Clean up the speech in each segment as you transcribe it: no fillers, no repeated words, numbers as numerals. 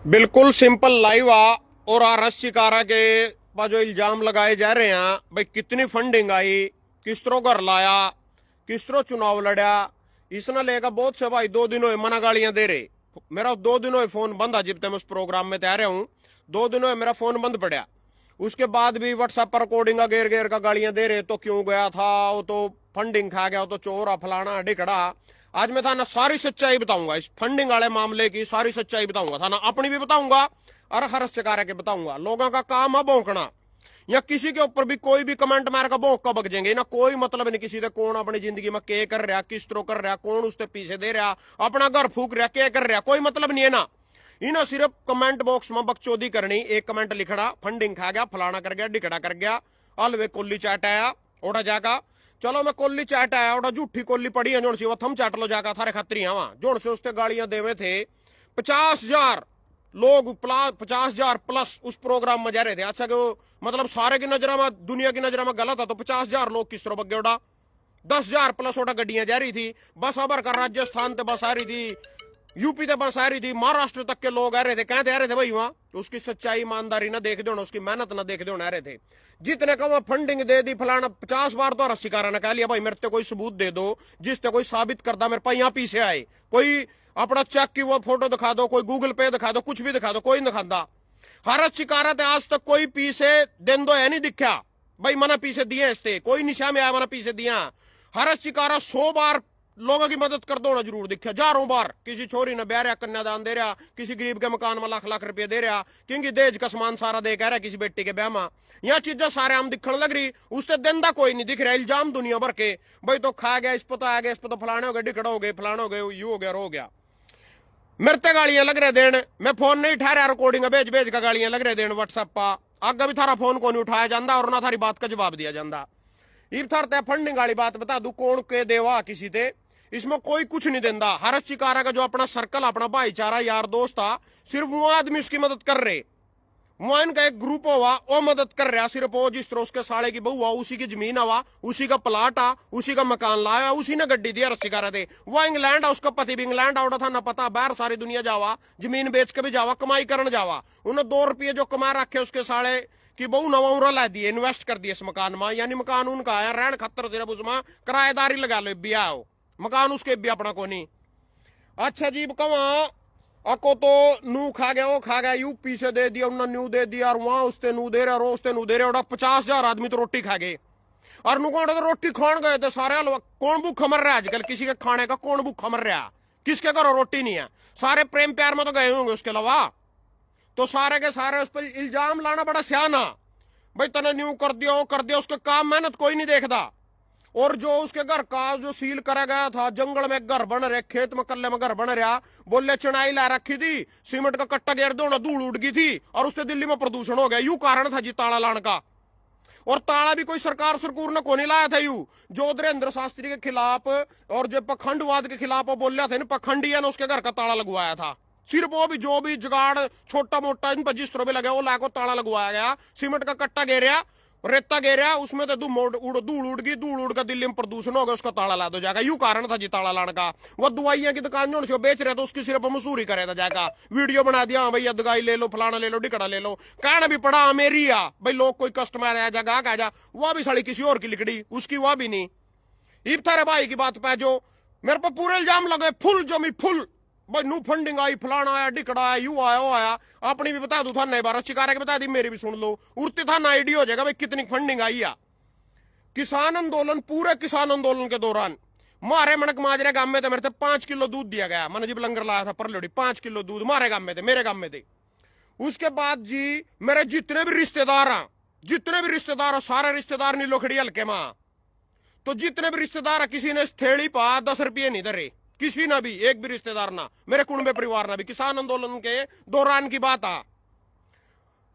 बिल्कुल simple live आ और RS shikara के पर जो इल्जाम लगाए जा रहे हैं भाई कितनी फंडिंग आई, किस तरह घर लाया, किस तरह चुनाव लड़ा, इसने लेकर बहुत से भाई 2 दिन हुए मना गालियां दे रहे। मेरा 2 दिन हुए फोन बंद है, जब तक मैं उस प्रोग्राम में तैयार हूं 2 दिन हुए मेरा फोन बंद पड़ा। उसके बाद भी व्हाट्सएप पर रिकॉर्डिंग गेर गेर का गालियां दे रहे, तो क्यों गया था, वो तो फंडिंग खा गया, वो तो चोर आ, फलाना ढिकड़ा। आज मैं था ना सारी सच्चाई बताऊंगा, इस फंडिंग वाले मामले की सारी सच्चाई बताऊंगा, था ना अपनी भी बताऊंगा और हर शिकारा के बताऊंगा। लोगों का काम है भौंकना, या किसी के ऊपर भी कोई भी कमेंट मार का भौंक का बग जाएंगे ना, कोई मतलब नहीं किसी से कौन अपनी जिंदगी में के कर रहा, किस तरह कर रहा, कौन उसके पीछे दे रहा, अपना घर फूक रहा, के कर रहा, कोई मतलब नहीं है ना। इन्हें सिर्फ कमेंट बॉक्स में बकचोदी करनी, एक कमेंट लिखना फंडिंग खा गया, फलाना कर गया, डिकड़ा कर गया, अलवे कोली चाट आया ओटा जाका। चलो मैं कोली चाट आया ओटा झूठी कोली पड़ी है, जोन सी वो थम चाट लो जाका थारे खतरी वहां जोन से उसके गाड़ियां देवे थे। 50,000 लोग 50,000 प्लस उस प्रोग्राम में जा रहे थे। अच्छा कि मतलब सारे की नजर में, दुनिया की नजर में गलत है, तो 50,000 लोग किस तरह बगे उड़ा। 10,000 प्लस ओटा गड्डियां जा रही थी, बस अबर का राजस्थान ते बस आ रही थी, यूपी तक बस आ रही थी, महाराष्ट्र तक के लोग आ रहे थे। कहते आ रहे थे भाई वहां उसकी सच्चाई ईमानदारी ना देख दो, उसकी मेहनत ना देख दो, आ रहे थे। जितने का वहां फंडिंग दे दी फलाना, 50 बार तो शिकारा ने कह लिया भाई मेरे कोई सबूत दे दो, जिससे कोई साबित करता मेरे पास यहाँ पीछे आए, कोई अपना चेक की वो फोटो दिखा दो, कोई गूगल पे दिखा दो, कुछ भी दिखा दो, कोई नहीं दिखाता। हर शिकारा थे आज तक कोई पीछे दिन दो है नहीं दिखा भाई मना पीछे दिए, इससे कोई निशा में आया मना पीछे दिया। हर शिकारा 100 बार लोगों की मदद कर दो ना जरूर दिखा, हजारों बार किसी छोरी ने ब्याह रहा, कन्यादान दे रहा, किसी गरीब के मकान में लाख लाख रुपए दे रहा, क्योंकि दहेज का सामान सारा दे कह रहा किसी बेटी के ब्याह में। यहाँ चीजें सारे हम दिखने लग रही, उससे दंदा कोई नहीं दिख रहा। इल्जाम दुनिया भर के, भाई तो खा गया, इस पर तो आ गया, इस पर तो फलाने हो गए, डिकड़ा हो गए, फलाने हो गए, यू हो गया, रो गया। मेरे ते गालियां लग रहे देन, मैं फोन नहीं उठा रहा, रिकॉर्डिंग भेज भेज का गालियां लग रहे देन व्हाट्सएप पर। आगे भी थारा फोन को नहीं उठाया जाता और ना थारी बात का जवाब दिया जाता। इब थार ते फंडिंग वाली बात बता दू, कौन के देवा किसी ते, इसमें कोई कुछ नहीं देता। हर शिकारा का जो अपना सर्कल, अपना भाईचारा, यार दोस्त था, सिर्फ वो आदमी उसकी मदद कर रहे। वहां इनका एक ग्रुप हुआ वो मदद कर रहा, सिर्फ वो जिस तरह उसके साले की बहू हुआ, उसी की जमीन हुआ, उसी का प्लाट आ, उसी का मकान लाया, उसी ने गड्डी दिया शिकारा थे। वह इंग्लैंड है, उसका पति भी इंग्लैंड आउटा था, ना पता बाहर सारी दुनिया जावा, जमीन बेच के भी जावा, कमाई करने जावा। उन्हें 2 रुपये जो कमा रखे उसके साले कि बहु नवा उरा ला दिए, इन्वेस्ट कर दिए इस मकान में, यानी मकान उनका आया रहन खतर सिर्फ उसमें किराएदारी लगा लो, बिया हो मकान उसके भी अपना को नहीं। अच्छा जी कवा अको तो नू खा गया, वो खा गया, यू पीछे दे दिया, उन्होंने न्यू दे दिया, और वहां उसते नू दे रहा, रोस्ते नू दे रहा। 50,000 आदमी तो रोटी खा गए, और नू कौन तो रोटी खान गए थे सारे। कौन भूखा मर रहा है आजकल, किसी के खाने का कौन भूखा मर रहा, किसके घर रोटी नहीं है, सारे प्रेम प्यार में तो गए होंगे उसके अलावा। तो सारे के सारे उस पर इल्जाम लाना बड़ा सियाना, भाई तने न्यू कर दिया, वो कर दिया, उसके काम मेहनत कोई नहीं देखता। और जो उसके घर का जो सील करा गया था, जंगल में घर बन रहे, खेत में कल्ले में घर बन रहा, बोले चुनाई ला रखी थी, सीमेंट का कट्टा गेर दो ना, धूल उड़ गई थी, और उससे दिल्ली में प्रदूषण हो गया। यू कारण था जी ताला लाने का, और ताला भी कोई सरकार सरकूर ने को नहीं लाया था। यू जो धीरेन्द्र शास्त्री के खिलाफ और जो पखंडवाद के खिलाफ बोल रहा था, पखंडिया ने उसके घर का ताला लगवाया था। सिर्फ वो भी जो भी जुगाड़ छोटा मोटा इन पर जिस तरह भी लगे, वो लाको ताला लगवाया गया, सीमेंट का कट्टा घेरिया, रेता घेरिया, उसमें तो धूल उड़ गई, धूल उड़ का दिल्ली में प्रदूषण हो गया, उसका ताला ला दो जाएगा। यू कारण था जी ताला लाने का। वो दवाइयां की दुकान जो बेच रहे थे उसकी सिर्फ मसूरी करे था जाएगा, वीडियो बना दिया, हाँ भैया दवाई ले लो, फलाना ले लो, डिकड़ा ले लो, कहना भी पड़ा मेरी आ भाई, लोग कोई कस्टमर आ जाएगा आ जा, वह भी साड़ी किसी और की लिकड़ी, उसकी वह भी नहीं। इब थारे भाई की बात पे जो मेरे पर पूरे इल्जाम लगे, फुल जमी फुल, भाई नू फंडिंग आई, फलाना आया, डिकड़ा आया, यू आया, वो आया। अपनी भी बता दू था, नई बार शिकारा के बता दी, मेरी भी सुन लो, उड़ती था ना आइडिया हो जाएगा भाई कितनी फंडिंग आई है। किसान आंदोलन, पूरे किसान आंदोलन के दौरान मारे मनक माजरे गांव में थे, मेरे 5 किलो दूध दिया गया, मैंने जब लंगर लाया था परलोड़ी, 5 किलो दूध मारे गांव में थे, मेरे गांव में थे। उसके बाद जी मेरे जितने भी रिश्तेदार हैं, जितने भी रिश्तेदार, सारे रिश्तेदार नहीं लोखड़ी हल्के मां, तो जितने भी रिश्तेदार, किसी ने थैली पा 10 रुपये नहीं धरे, किसी ना भी, एक भी रिश्तेदार ना, मेरे कुंबे परिवार ना भी। किसान आंदोलन के दौरान की बात आ।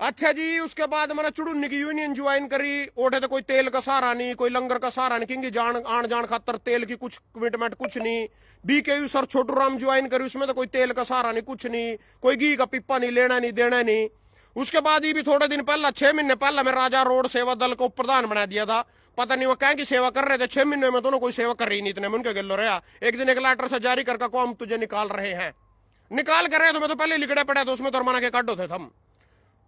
अच्छा जी उसके बाद मैंने चुड़ुन्नी की यूनियन ज्वाइन करी, ओढ़े तो कोई तेल का सहारा नहीं, कोई लंगर का सहारा नहीं, क्योंकि जान आन जान खातर तेल की कुछ कमिटमेंट कुछ नहीं। BKU sir Chhotu Ram join करी, उसमें तो कोई तेल का सहारा नहीं, कुछ नहीं, कोई घी का पिप्पा नहीं, लेना नहीं देना नहीं। उसके बाद ही भी थोड़े दिन पहला, 6 महीने पहला, मैं राजा रोड सेवा दल को प्रधान बना दिया था। पता नहीं वो क्या की सेवा कर रहे थे, 6 महीने में दोनों कोई सेवा कर रही नहीं, इतने में उनके गिल्लो रहा। एक दिन एक लेटर से जारी करके को हम तुझे निकाल रहे हैं, निकाल कर रहे तो मैं तो पहले लिखड़े पड़ा तो उसमें तो माना के काटो थे हम।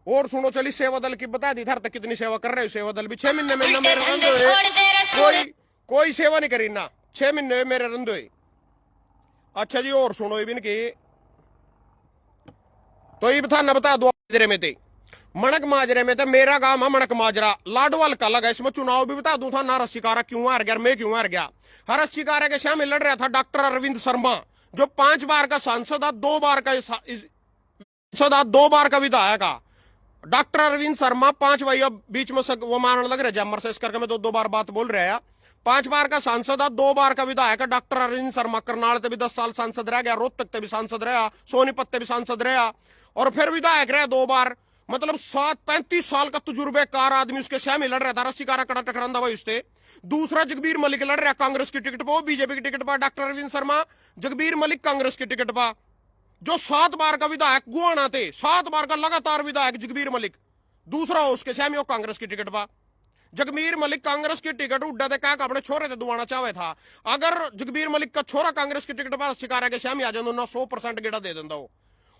और सुनो चली सेवा दल की बता दी थर तक कितनी सेवा कर रहे हो। सेवा दल भी 6 महीने में मेरे रंधोए कोई सेवा नहीं करी ना, 6 महीने मेरे रंधोए। अच्छा जी और सुनो इबिन की तो ये था न बता दो में थे मणक माजरे में तो मेरा गांव है मणक माजरा लाडवाल का लगा। इसमें चुनाव भी बता दूं था ना रस्सीकारा क्यों हार गया, मैं क्यों हार गया। हर रस्सीकारा के सामने लड़ रहा था डॉक्टर अरविंद शर्मा जो 5 बार का सांसद था, 2 बार का सांसद, 2 बार का विधायक। डॉक्टर अरविंद शर्मा 5 भाई अब बीच में वो मारने लग रहे जमर से इस करके मैं 2 बार बात बोल रहा है। 5 बार का सांसद, 2 बार का विधायक डॉक्टर अरविंद शर्मा। करनाल तक भी 10 साल सांसद रह गया, रोहतक तक भी सांसद रहा, सोनीपत तक भी सांसद रहा और फिर विधायक रहा 2 बार। मतलब 35 साल का तजुर्बेकार आदमी उसके सामने लड़ रहा था। रस्सीकारा कड़ा टकरांदा भाई उससे। दूसरा जगबीर मलिक लड़ रहा कांग्रेस की टिकट पर, वो बीजेपी की टिकट पर। डॉक्टर अरविंद शर्मा, जगबीर मलिक कांग्रेस की टिकट पर। जो 7 बार का विधायक गुआना थे, 7 बार का लगातार विधायक जगबीर मलिक, दूसरा उसके सामने वो कांग्रेस की टिकट पर। जगबीर मलिक कांग्रेस की टिकट उड्डा थे क्या अपने छोरे थे दुआना चाहे था। अगर जगबीर मलिक का छोरा कांग्रेस की टिकट पर रस्सीकारा के सामने आ जाए ना 100% गेड़ा दे देता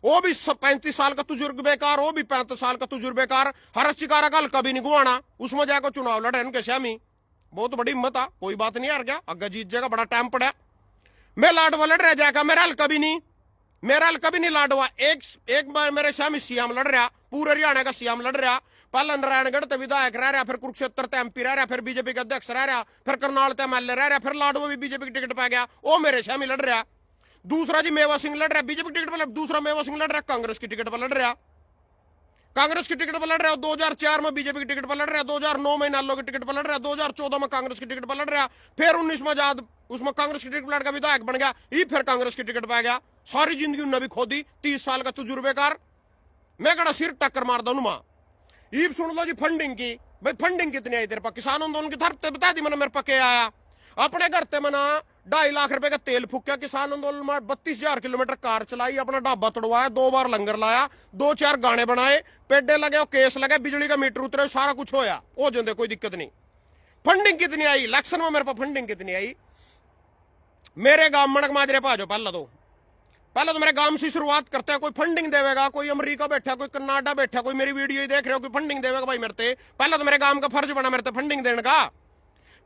वो भी 35 साल का तजुर्बेकार, वो भी 35 साल का तजुर्बेकार। हर रस्सीकारा का हल्का भी नहीं गुआना, उसमें जाकर चुनाव लड़े उनके सामने। बहुत बड़ी हिम्मत आ, कोई बात नहीं हार गया, अग्गा जीत जाएगा, बड़ा टाइम पड़ा। मैं लाडवा लड़ रहा जाएगा, मेरा हल्का भी नहीं, मेरा हल्का भी नहीं लाडवा। एक बार मेरे सामने सीएम लड़ रहा, पूरे हरियाणा का सीएम लड़ रहा। पहले नारायणगढ़ ते विधायक रह रहा, फिर कुरुक्षेत्र ते एमपी रह रहा, फिर बीजेपी के अध्यक्ष रह रहा, फिर करनाल ते एमएलए रह रहा, फिर लाडवा भी बीजेपी की टिकट पा गया, वो मेरे सामने लड़ रहा। दूसरा जी मेवा सिंह लड़ रहा बीजेपी की टिकट पर, दूसरा मेवा सिंह लड़ रहा कांग्रेस की टिकट पर लड़ रहा, कांग्रेस की टिकट पर लड़ रहा। 2004 में बीजेपी की टिकट पर लड़ रहा, 2009 में नालो की टिकट पर लड़ रहा, 2014 में कांग्रेस की टिकट पर लड़ रहा, फिर 19 में आजाद उसमें कांग्रेस की टिकट पर लड़का विधायक बन गया, ये फिर कांग्रेस की टिकट पर गया। सारी जिंदगी उन्हें भी खोदी, 30 साल का तजुर्बेकार। मैं कड़ा सिर टक्कर मार दू मां। ईब सुन लो जी फंडिंग की, भाई फंडिंग कितनी आई तेरे पास। किसान आंदोलन की तरफ बता दी मैंने, मेरे पके आया अपने घर ते मना 2.5 लाख रुपए का तेल फूका। किसान आंदोलन में 32,000 किलोमीटर कार चलाई, अपना ढाबा तोड़वाया, 2 बार लंगर लाया, 2-4 गाने बनाए, पेडे लगे, केस लगे, बिजली का मीटर उतरे, सारा कुछ होया, हो जाते कोई दिक्कत नहीं। फंडिंग कितनी आई इलेक्शन में मेरे पास, फंडिंग कितनी आई। मेरे गांव मणक माजरे पा जाओ, पहले तो मेरे गांव से शुरुआत करते हैं। कोई फंडिंग देवेगा, कोई अमेरिका बैठा, कोई कनाडा बैठा, कोई मेरी वीडियो ही देख रहे हो, कोई फंडिंग देवेगा भाई मेरे। पहले तो मेरे गांव का फर्ज बना मेरे फंडिंग देने का।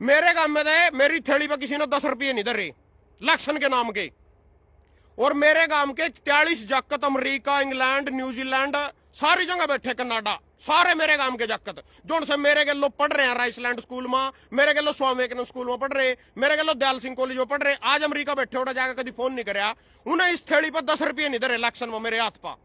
मेरे गांव में मेरी थैली पर किसी ने 10 रुपये नहीं धरे इलेक्शन के नाम के। और मेरे गांव के 43 जाकत अमेरिका, इंग्लैंड, न्यूजीलैंड, सारी जगह बैठे, कनाडा, सारे मेरे गांव के जाकत जो से मेरे गलो पढ़ रहे हैं राइसलैंड स्कूल में, मेरे गलो स्वामी विवेकानंद स्कूल में पढ़ रहे, मेरे गलो दयाल सिंह कॉलेज में पढ़ रहे। आज अमेरिका बैठे उड़ा जाकर कभी फोन नहीं कराया, उन्हें इस थैली पर 10 रुपये नहीं धरे इलेक्शन में मेरे हाथ पा।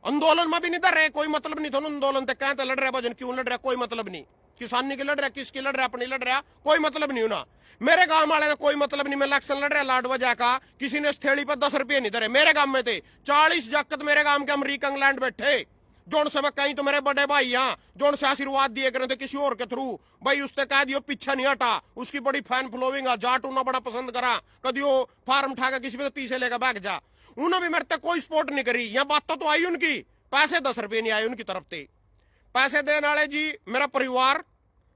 आंदोलन में भी नहीं धरे, कोई मतलब नहीं था आंदोलन तक कहते लड़ रहा भजन क्यों लड़ रहा, कोई मतलब नहीं। किसानी की लड़ रहा, किसकी लड़ रहा, अपनी लड़ रहा, कोई मतलब नहीं होना। मेरे गांव वाले ने कोई मतलब नहीं, मैं इलेक्शन लड़ रहा लाडवा जाका, किसी ने इस थैली पर 10 रुपये नहीं धरे। मेरे गांव में थे 40 जाकत मेरे गांव के अमेरिका इंग्लैंड बैठे, जोन से मैं कहीं तो मेरे बड़े भाई यहाँ जोन से आशीर्वाद दिए करे थे किसी और के थ्रू, भाई उसने कह दियो पीछा नहीं हटा, उसकी बड़ी फैन फॉलोइंग है, जाट उन्हें बड़ा पसंद करा, कभी वो फार्म उठा किसी पे पीछे लेकर भाग जा। उन्होंने भी मेरे तक कोई सपोर्ट नहीं करी। यहाँ बात तो आई उनकी, पैसे 10 रुपये नहीं आए उनकी तरफ से। पैसे देने वाले जी मेरा परिवार,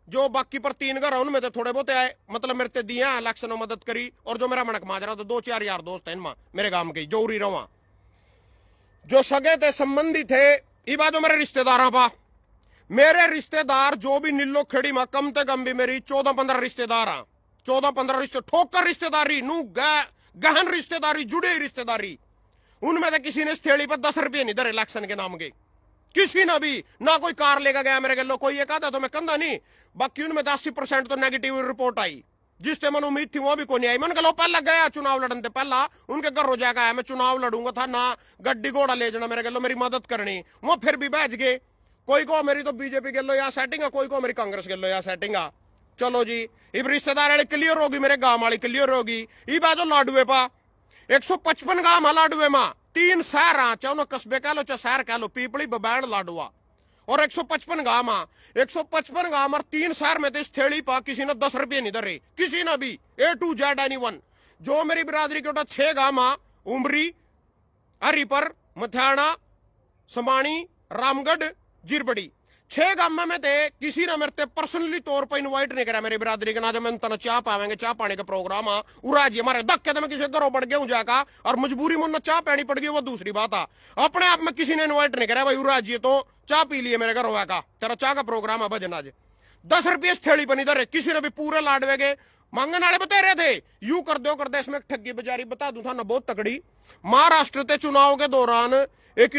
जो बाकी पर 3 घर उनमें तो थोड़े बहुत आए, मतलब मेरे दिया इलेक्शन में मदद करी। और जो मेरा मणक माजरा तो 2-4 यार दोस्त है इनमें मेरे गांव के जो उरी रहा, जो सगे थे, संबंधी थे। ये बात मेरे रिश्तेदार पा, मेरे रिश्तेदार जो भी नीलो खड़ी में कम से कम भी मेरी 14-15 रिश्तेदार, 14-15 रिश्ते, ठोकर रिश्तेदारी नू गहन रिश्तेदारी, जुड़े रिश्तेदारी। उनमें से किसी ने इस थैली पर 10 रुपये नहीं धरे इलेक्शन के नाम के, किसी ने भी ना। कोई कार लेकर गया मेरे गलो, कोई एक आता तो मैं कंधा नहीं। बाकी उनमें 80% तो नेगेटिव रिपोर्ट आई, जिससे मन उम्मीद थी वो भी कोई नहीं आई। मन कहो पहला गया चुनाव लड़ने से पहला उनके घर हो जाएगा मैं चुनाव लड़ूंगा था ना, गड्डी घोड़ा ले जाना मेरे गलो, मेरी मदद करनी, वो फिर भी बैठ गए। कोई को मेरी तो बीजेपी गलो या सेटिंग है, कोई को मेरी कांग्रेस गलो या सेटिंग है। चलो जी इब रिश्तेदार वाले क्लियर होगी, मेरे गांव वाली क्लियर होगी। ये बात लाडुए पा 155 गांव लाडुए में, 3 शहर, चाहे उन्हें कस्बे कह लो चाहे शहर कह लो, पीपली, बबैन, लाडुआ, और 155 गांव, 155 गांव और 3 शहर में तो इस थैली पा किसी ने 10 रुपये नहीं धरे, किसी ने भी, A to Z एनीवन। जो मेरी बिरादरी के 6 गांव, उमरी, हरिपर, मथाना, समाणी, रामगढ़, जिरबड़ी, 6 गांव में थे, किसी ने मेरे पर्सनली तौर पर इनवाइट नहीं करा मेरी बिरादरी के ना, जो मैं तना चाह पावेंगे, चाह पाने का प्रोग्राम आ उरा जी हमारे धक्के तो मैं किसी घरों बढ़ गया हूं जाका, और मजबूरी में चाह पैनी पड़ गई वो दूसरी बात आ। अपने आप में किसी ने इन्वाइट नहीं करा भाई उरा जी तो चाह पी लिए मेरे घरों का, तेरा चाह का प्रोग्राम है भजन आज 10 रुपये थैली बनी दर, किसी ने भी पूरे लाडवे के मांगने वाले बता रहे थे। यू कर दो कर दे, इसमें ठगी बाजारी बता दूं था ना बहुत तकड़ी। महाराष्ट्र के चुनाव के दौरान एक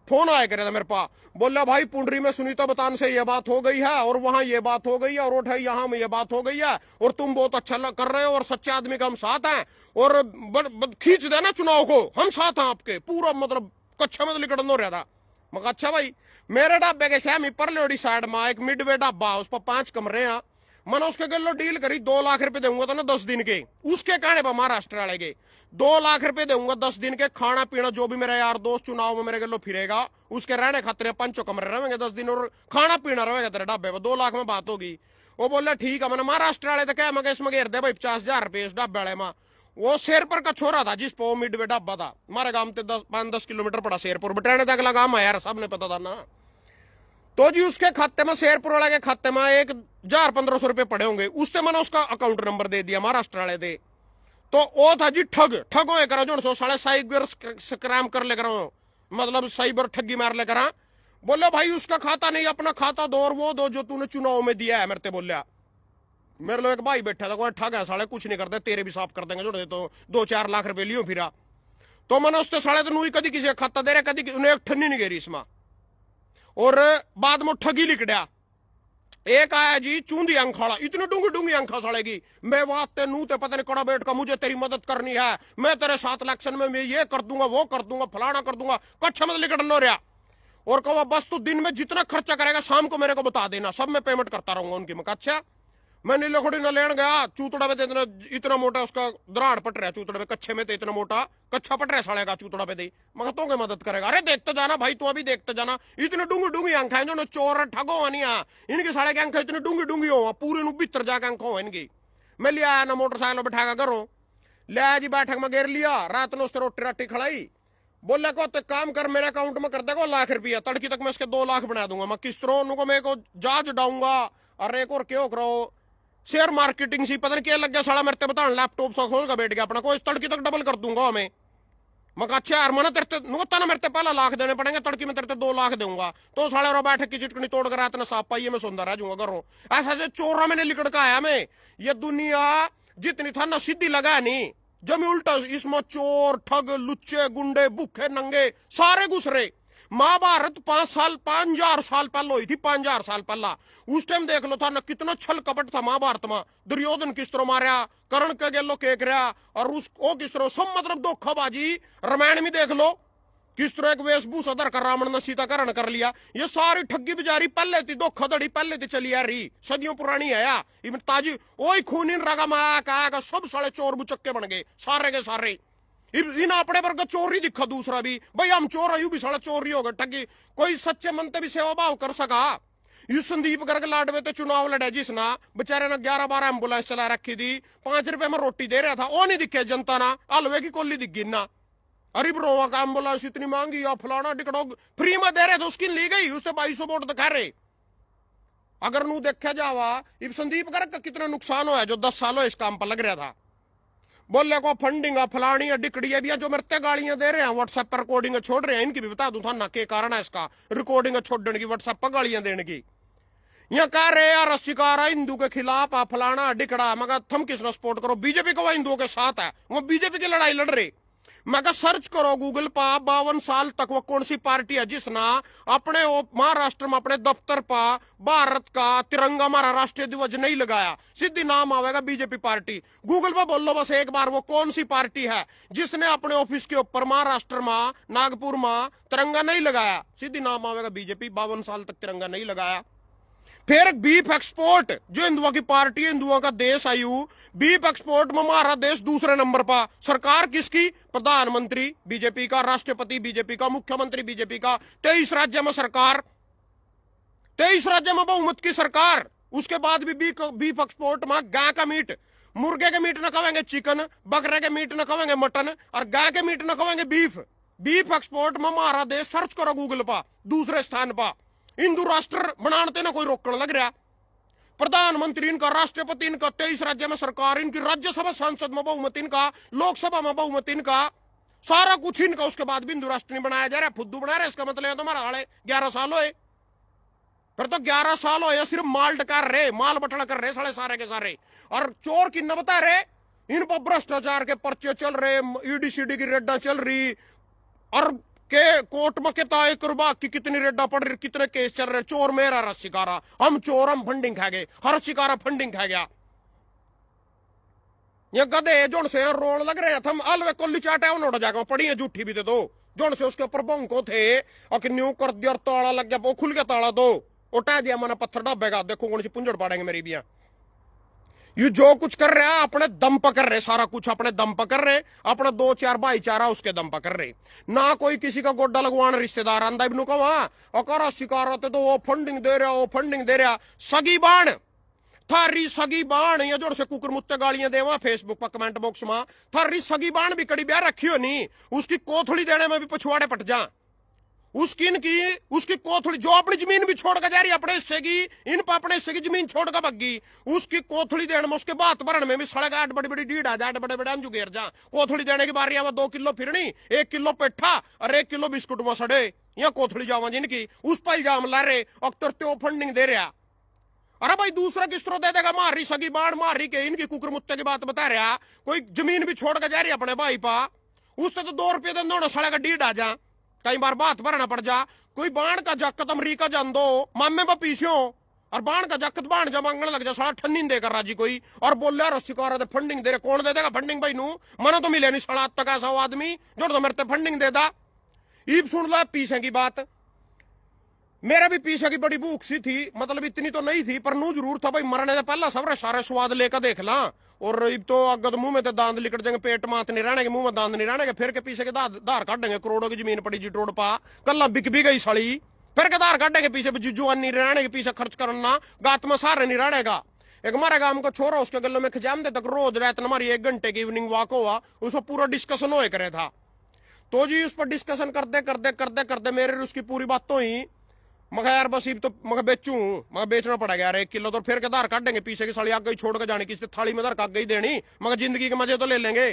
फोन आया करे था मेरे पास, बोला भाई पुंडरी में सुनीता बतान से ये बात हो गई है, और वहां ये बात हो गई है, और उठाई यहां में ये बात हो गई है, और तुम बहुत अच्छा कर रहे हो, और सच्चे आदमी का हम साथ हैं, और खींच देना चुनाव को, हम साथ हैं आपके, पूरा मतलब कच्चा मतलब निकल रहा था। मगर अच्छा भाई, मेरे ढाबे के शहर में परलोड़ी साइड में एक मिडवे ढाबा, उस पर 5 कमरे हैं, मैंने उसके गलो डील करी 2 लाख रुपए दूंगा तो ना 10 दिन के, उसके कहने पर महाराष्ट्र वाले के 2 लाख रुपए दूंगा 10 दिन के, खाना पीना जो भी मेरा यार दोस्त चुनाव में मेरे गलो फिरेगा उसके रहने खातिर 5 कमरे रहेंगे 10 दिन, और खाना पीना रहेगा तेरे ढाबे पर, 2 लाख में बात होगी। वो बोला ठीक है, मैंने महाराष्ट्र वाले तो क्या मैं इसमें घेर दे भाई 50,000 रुपये इस ढाबे वाले में। वो शेरपुर का छोरा था जिस पर मिडवे ढाबा था, हमारे गांव से 5-10 किलोमीटर पड़ा शेरपुर, बटैने तक लगा गांव है यार, सबने पता था ना। तो जी उसके खाते में, शेरपुर वाले के खाते में 1,000-1,500 रुपए पड़े होंगे, उससे मैंने उसका अकाउंट नंबर दे दिया महाराष्ट्र वाले दे। तो वो था जी ठग, ठगो ये करो जो साले साइबर स्क्रैम कर ले करो, मतलब साइबर ठगी मार ले करा। बोले भाई उसका खाता नहीं, अपना खाता दो और वो दो जो तूने चुनाव में दिया है। मेरे बोलिया मेरे लोग एक भाई बैठा था, कोई ठग है साले, कुछ नहीं करते, तेरे भी साफ कर देंगे जो तो 2-4 लाख रुपए लियो फिरा। तो मैंने उससे साले तो कभी किसी का खाता दे रहा, कभी उन्हें एक ठन्नी नहीं गेरी इसमें, और बाद में ठगी लिकड़ा। एक आया जी चूंदी अंखाड़ा, इतनी डूंगी डूंगी अंखा साड़ेगी, मैं वहां ते नू ते पता नहीं कड़ा बैठ का, मुझे तेरी मदद करनी है, मैं तेरे साथ इलेक्शन में मैं ये कर दूंगा वो कर दूंगा फलाना कर दूंगा, कच्छा मत लिकड़ लो रहा। और कहा बस तू दिन में जितना खर्चा करेगा शाम को मेरे को बता देना, सब मैं पेमेंट करता रहूंगा उनकी। मैं अच्छा, मैं नीले खोड़ी न लेन गया, चूतड़ा पे इतना मोटा उसका दराड़ पट रहा, चूतड़े पे कच्छे में तो इतना मोटा कच्छा पट रहा साले का चूतड़ा पे दे, मगर तो के मदद करेगा। अरे देखते जाना भाई, तू अभी देखते जाना, इतनी डूंगी डूंगी आंखें हैं जो चोर ठगो आनिया, इनकी साले की आंखें इतनी डूंगी डूंगी हो, पूरी भीतर जाके आंखों हो इनकी। मैं लिया ना मोटरसाइकिल बैठा करो, लिया जी बैठक में घेर लिया, रात ने उससे रोटी राटी खड़ाई, बोले को तो काम कर मेरे अकाउंट में कर देगा लाख रुपया, तड़की तक मैं इसके 2 लाख बना दूंगा, मैं किस तरह को मेरे को जहाज डाऊंगा। अरे एक और क्यों करो शेयर मार्केटिंग सी पता नहीं क्या लग गया साला, मेरे बता लैपटॉप सा खोल का बैठ गया अपना, कोई तड़की तक डबल कर दूंगा हमें। मैं अच्छा यार मना तेरे नुकता ना मेरे पहला लाख देने पड़ेंगे, तड़की में तेरे 2 लाख दूंगा, तो साले रो बैठक की चिटकनी तोड़ कर इतना साफ पाइए मैं सुंदर रह जाऊंगा घरों। ऐसा चोरा मैंने लिकड़ का आया मैं, ये दुनिया जितनी था ना सीधी लगा नहीं, जमी उल्टा इसमें चोर ठग लुच्चे गुंडे भूखे नंगे सारे घुसरे। महाभारत 5,000 साल पहले हुई थी, 5,000 साल पहला, उस टाइम देख लो था ना कितना छल कपट था महाभारत में, दुर्योधन किस तरह मारा, कर्ण के गेलो केक रहा, और उसको किस तरह सब मतलब धोखाबाजी। रामायण में देख लो किस तरह एक वेशभूषा धर कर रावण ने सीता करण कर लिया। ये सारी ठगी बिजारी पहले थी, धोखाधड़ी पहले थी चली आ रही, सदियों पुरानी है या ताजी वही खून इन रगा माया का सब साले चोर बुचक्के बन गए सारे के सारे। इन अपने पर का चोरी दिखा दूसरा भी, भाई हम चोर है, यू भी साला चोरी हो गए ठगी, कोई सच्चे मन से भी सेवा भाव कर सका। यू संदीप गर्ग लाडवे तो चुनाव लड़े जिसना बेचारे ने 11-12 एम्बुलेंस चला रखी थी, 5 रुपए में रोटी दे रहा था, वो नहीं दिखे जनता ना, हलवे की कोली दिख गई ना। अरे ब्रोवा का एम्बुलेंस इतनी मांगी या फलाना टिकटो फ्री में दे रहे थे, उसकी ली गई, उससे 2200 वोट दिखा रहे। अगर नू देखा जावा इब संदीप गर्ग का कितना नुकसान हुआ है जो 10 सालों इस काम पर लग रहा था। बोले को फंडिंग फलानी डिकड़ी है भी जो मरते गालियां दे रहे हैं, व्हाट्सएप पर रिकॉर्डिंग छोड़ रहे हैं, इनकी भी बता दूं था ना के कारण है इसका रिकॉर्डिंग छोड़ने की, व्हाट्सएप पर गालियां देने की। यहाँ कह रहे यार रस्सीकारा हिंदू के खिलाफ आ फलाना डिकड़ा, मगर थम किसने सपोर्ट करो, बीजेपी को हिंदुओं के साथ है, वो बीजेपी की लड़ाई लड़ रहे। मैं सर्च करो गूगल पर 52 साल तक वो कौन सी पार्टी है जिसना अपने महाराष्ट्र में अपने दफ्तर पर भारत का तिरंगा हमारा राष्ट्रीय ध्वज नहीं लगाया, सीधी नाम आवेगा बीजेपी पार्टी। गूगल पर बोल लो बस एक बार वो कौन सी पार्टी है जिसने अपने ऑफिस के ऊपर महाराष्ट्र में नागपुर में तिरंगा नहीं लगाया, सीधी नाम आवेगा बीजेपी। 52 साल तक तिरंगा नहीं लगाया। फिर बीफ एक्सपोर्ट जो हिंदुओं की पार्टी, हिंदुओं का देश आयु, बीफ एक्सपोर्ट में हमारा देश दूसरे नंबर पर। सरकार किसकी? प्रधानमंत्री बीजेपी का, राष्ट्रपति बीजेपी का, मुख्यमंत्री बीजेपी का, 23 राज्य में सरकार, 23 राज्य में बहुमत की सरकार। उसके बाद भी बीफ एक्सपोर्ट में गाय का मीट, मुर्गे के मीट न खाएंगे चिकन, बकरे के मीट न खाएंगे मटन, और गाय के मीट न खाएंगे बीफ। बीफ एक्सपोर्ट में हमारा देश सर्च करो गूगल पर दूसरे स्थान पर। हिंदू राष्ट्र बनाते ना कोई रोकने लग रहा। प्रधानमंत्री इनका, राष्ट्रपति इनका, 23 राज्य में सरकार इनकी, राज्यसभा सांसद में बहुमत इनका, लोकसभा में बहुमत इनका, सारा कुछ इनका, उसके बाद भी हिंदू राष्ट्र नहीं बनाया जा रहा, फुद्दू बना रहे। इसका मतलब तुम्हारा हाले 11 साल हुए, फिर तो 11 साल हो सिर्फ माल डकार रहे, माल बटड़ा कर रहे सारे के सारे। और चोर की न बता रहे, इन पर भ्रष्टाचार के पर्चे चल रहे, ईडी सीडी की रेडा चल रही, और के कोर्ट में कितना एक की कितनी रेडा पड़ रही, कितने केस चल रहे। चोर मेरा रस शिकारा, हम चोर, हम फंडिंग खा गए, हर शिकारा फंडिंग खा गया। ये गधे जोन से रोड लग रहे थे, हम अलवे कोल्ली चाटे उन्होंने जाकर पड़ी है झूठी भी दे दो, जोन से उसके ऊपर बंको थे और न्यू कर दिया और ताला लग गया, वो खुल गया ताला दो, उठा दिया मैंने पत्थर डाबेगा, देखो कौन सी पुंजड़ पाड़ेंगे मेरी बिया। ये जो कुछ कर रहे हैं अपने दम पर कर रहे, सारा कुछ अपने दम पर कर रहे, अपना 2-4 भाईचारा उसके दम पर कर रहे, ना कोई किसी का गोड्डा लगवाना रिश्तेदार आंदा इबनू का वहां और शिकार होते तो वो फंडिंग दे रहा, वो फंडिंग दे रहा। सगी बाण थारी सगी बाण, ये जोड़ से कुकर मुत्ते गालियां देवा फेसबुक पर कमेंट बॉक्स में, थारी सगी बाण भी कड़ी ब्याह रखी हो नहीं, उसकी कोथड़ी देने में भी पछुआड़े पट जा। उसकी कोथड़ी जो अपनी जमीन भी छोड़ कर जा रही है अपने हिस्से की, इन पर अपने हिस्से की जमीन छोड़ कर भगी, उसकी कोथड़ी देने में, उसके बात भरण में भी सड़क 8 बड़ी बड़ी डीड आ जा, बड़े बड़े अंजू घेर जा। कोथड़ी देने की बारी आवा 2 किलो फिरनी, 1 किलो पेठा और 1 किलो बिस्कुट में सड़े, या कोथड़ी जावा जिनकी, उस पर इल्जाम ला रहे और तो फंडिंग दे रहा। अरे भाई दूसरा किस तरह दे देगा, मारी सगी बाण मारी के इनकी कुकर मुत्ते की बात बता रहा, कोई जमीन भी छोड़ कर जा रही है अपने भाई पा, उससे तो 2 रुपये दे सड़े का डीड आ जा, कई बार बात भरना पड़ जा। कोई बाण का जक्कत अमरीका जान दो मामे पर पीछो, और बाण का जक्कत बाण जा मांगने लग जा, सारा ठन्नी देकर राजी कोई, और बोल रहा रशिकार फंडिंग दे रहे, कौन दे देगा फंडिंग भाई नू, मना तो मिले नहीं साला तक ऐसा आदमी जो तो मेरे फंडिंग दे दा। ईब सुन लो पीछे की बात, मेरा भी पीछे की बड़ी भूख सी थी, मतलब इतनी तो नहीं थी पर नू जरूर था भाई, मरने से पहला सबरे सारे स्वाद लेकर देख ला। और अब तो अगत मुंह में तो दांत लिकट जाएंगे, पेट मात नहीं रहने के, मुंह में दांत नहीं रहने के, फिर के पीछे के धार काटेंगे, करोड़ों की जमीन पड़ी जी रोड पा, कल बिक भी गई सड़ी, फिर के धार काटेंगे पीछे जुजुआन नहीं रहने के, पीछे खर्च करना गात में सारे नहीं रहनेगा। एक हमारे गांव का छोरा, उसके गलों में खजाम दे तक रोज रात हमारी 1 घंटे की इवनिंग वॉक हुआ, उसमें पूरा डिस्कशन हो करे था। तो जी उस पर डिस्कशन करते करते करते करते मेरे उसकी पूरी बात तो ही मगर यार बस तो मगर बेचू, मगर बेचना पड़ेगा यार 1 किलो, तो फिर के धार काटेंगे पीछे की साली आग गई छोड़ के जानी, किसी थाली में धार काट गई देनी, मगर जिंदगी के मजे तो ले लेंगे।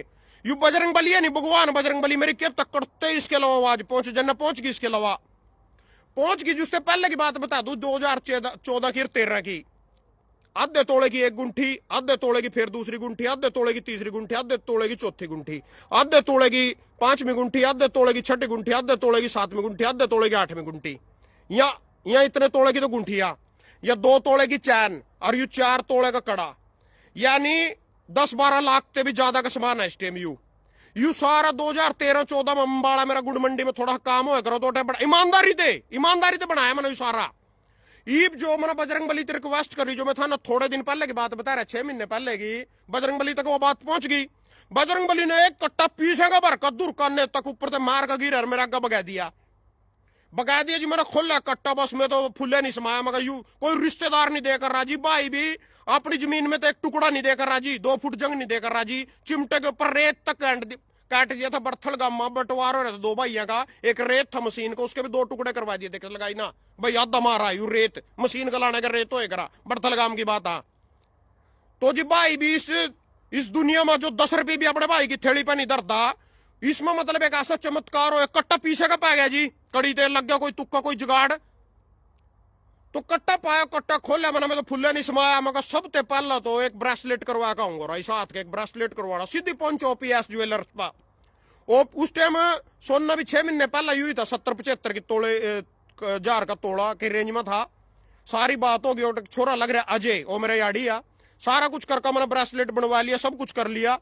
यू बजरंग बली है नहीं, भगवान बजरंग बली मेरी केब तक करते, इसके अलावा आज पहुंच जन्ना पहुंच गई, इसके अलावा पहुंच गई। जिससे पहले की बात बता दू, 2014 की 13 की, आधे तोड़े की 1 गुंठी, आधे तोड़े की फिर दूसरी गुंठी, आधे तोड़े की तीसरी गुंठी, आधे तोड़े की चौथी गुंठी, आधे तोड़े की 5वीं गुंठी, आधे तोड़े की 6ठी गुंठी, आधे तोड़े की 7वीं गुंठी, आधे तोड़े की 8वीं गुंठी, या इतने तोड़े की तो गुंठिया, या 2 तोड़े की चैन, और यू 4 तोड़े का कड़ा, यानी 10-12 लाख से भी ज्यादा का सामान है इस टाइम। यू सारा 2013-14 में अम्बाड़ा मेरा गुड़ मंडी में थोड़ा काम हो करो तो बड़ा ईमानदारी से बनाया मैंने सारा। ईब जो मैंने बजरंग बली से रिक्वेस्ट करी, जो मैं था ना थोड़े दिन पहले की बात बता रहा, 6 महीने पहले की, बजरंग बली तक वो बात पहुंच गई। बजरंग बली ने एक कट्टा पीछे का भर कद्दूर करने तक ऊपर से मार का गिर मेरा आगे बगा दिया जी, मैंने खोला कट्टा, बस में तो फुले नहीं समाया, मगर यू कोई रिश्तेदार नहीं देकर राजी, भाई भी अपनी जमीन में तो एक टुकड़ा नहीं देकर राजी, 2 फुट जंग नहीं देकर राजी, चिमटे के ऊपर रेत तक काट दिया था। बर्थल गामा बंटवार हो रहा था 2 भाइयों का, एक रेत था मशीन को, उसके भी 2 टुकड़े करवा दिए थे, लगाई ना भाई आधा मारा यू रेत, मशीन का लाने का रेत हो करा, बर्थल गाम की बात। तो जी भाई भी इस दुनिया में जो 10 रुपये भी अपने भाई की थैली पर नहीं धरता, इसमें मतलब एक ऐसा चमत्कार हो, एक कट्टा पीछे का पा गया जी, कड़ी तेल लग गया, कोई तुक्का कोई जुगाड़, तो कट्टा पाया, कट्टा खोला मैंने, मैं तो फुल्ले नहीं समाया, मगर सबसे पहला तो एक ब्रेसलेट करवा का हूँ, इस हाथ के एक ब्रेसलेट करवाना सीधी पहुंचो PS ज्वेलर्स पर। उस टाइम सोना भी 6 महीने पहला यू ही था, 70-75 की तोड़े हजार का तोड़ा के रेंज में था। सारी बात होगी, और छोरा लग रहा अजय, वो मेरा याड़ी आ, सारा कुछ करके मैंने ब्रेसलेट बनवा लिया, सब कुछ कर लिया।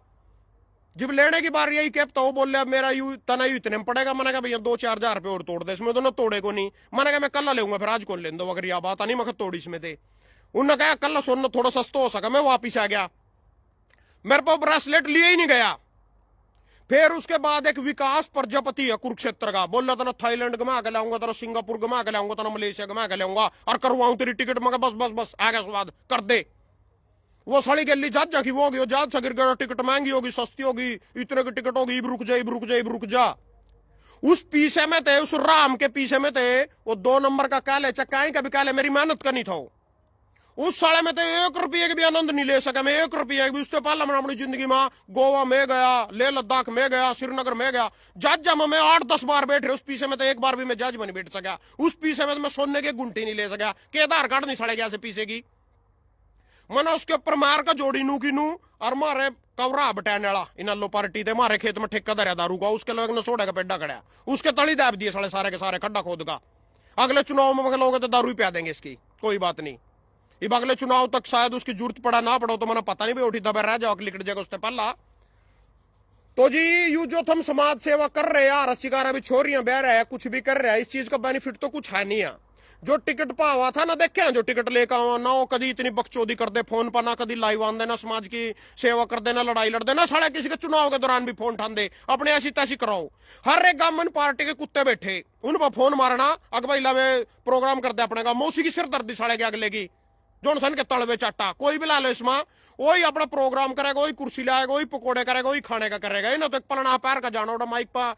जब लेने की बार यही कहता वो बोल मेरा यू तना यू इतने में पड़ेगा, मैंने कहा भैया 2-4 हजार रुपये और तोड़ दे, इसमें तो ना तोड़े को नहीं, मैंने कहा मैं कल लेऊंगा, फिर आज कौन ले दो, अगर यह बात नहीं मैं तोड़ी इसमें थे। उन्होंने कहा कल सोना थोड़ा सस्ता हो सका, मैं वापिस आ गया, मेरे पास ब्रेसलेट लिए ही नहीं गया। फिर उसके बाद एक विकास प्रजापति है कुरुक्षेत्र का, बोल रहा था ना थाईलैंड घुमा के लाऊंगा, तेरा सिंगापुर घुमा के लाऊंगा, तेरा मलेशिया घुमा के लाऊंगा, और करवाऊं तेरी टिकट, मगर बस बस बस आ गया स्वाद कर दे। वो साड़ी गली जात जा की वो होगी, जात सा गिर टिकट महंगी होगी, सस्ती होगी, इतने की टिकट होगी, रुक जा। उस पीछे में थे, उस राम के पीछे में थे वो 2 नंबर का काले चक्काएं कभी काले मेरी मेहनत करनी था। उस साले में तो 1 रुपये के भी आनंद नहीं ले सका मैं, 1 रुपये भी। उससे पहले मैंने अपनी जिंदगी में गोवा में गया, लेह लद्दाख में गया, श्रीनगर में गया, जज में 8-10 बार बैठ रहे। उस पीछे में तो एक बार भी मैं जज में नहीं बैठ सका। उस पीछे में तो मैं सोने की गुंठी नहीं ले सका कि आधार कार्ड नहीं सड़े गया से पीछे की। मैंने उसके ऊपर मार का जोड़ी नू की नू और मारे कवरा बटाने वाला इन लो पार्टी थे मारे खेत में ठेका धरा दारू का, उसके लोग ने सोडे का पेड्डा खड़ा, उसके तली दाब दिए सारे के सारे खड्डा खोद का। अगले चुनाव में लोग तो दारू ही पिया देंगे इसकी, कोई बात नहीं। ये अगले चुनाव तक शायद उसकी जरूरत पड़ा ना पड़ो तो मैंने पता नहीं भाई उठी दबा रह जाओ लिकट जाएगा उससे पहला। तो जी यू जो हम समाज सेवा कर रहे हैं, रस्सीकारा भी छोरियां बह रहे हैं, कुछ भी कर रहे हैं, इस चीज का बेनिफिट तो कुछ है नहीं है। जो टिकट पा हुआ था ना, देखे जो टिकट लेकर आओ ना, वो कभी इतनी बकचोदी कर दे फोन पर, ना कभी लाइव आन देना, समाज की सेवा कर देना, लड़ाई लड़ देना, साढ़े किसी के चुनाव के दौरान भी फोन ठान दे अपने ऐसी तैसी कराओ। हर एक गांव पार्टी के कुत्ते बैठे उन पर फोन मारना, अगबाइला में प्रोग्राम कर दे अपने गांव, मौसी की सिरदर्दी साढ़े के अगले की जॉनसन के तलवे चाटा कोई भी ला लो इसमें, वही अपना प्रोग्राम करेगा, वही कुर्सी लाएगा, वही पकोड़े करेगा, वही खाने का करेगा। ना तो पलना पैर का जाना माइक पर